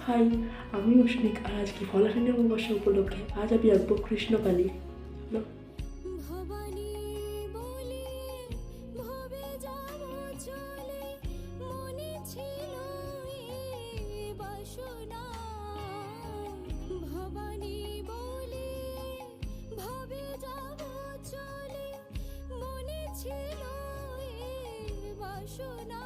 High, আমি অস্মিক, আর আজকে ফলাফিনী অমাবস্যা উপলক্ষে আজ আমি আঁকবো কৃষ্ণকালী। ভবানী বলে ভবে যাব চলে, মনে ছিল এ বাসনা। ভবানী বলে ভবে যাব চলে, মনে ছিল এ বাসনা।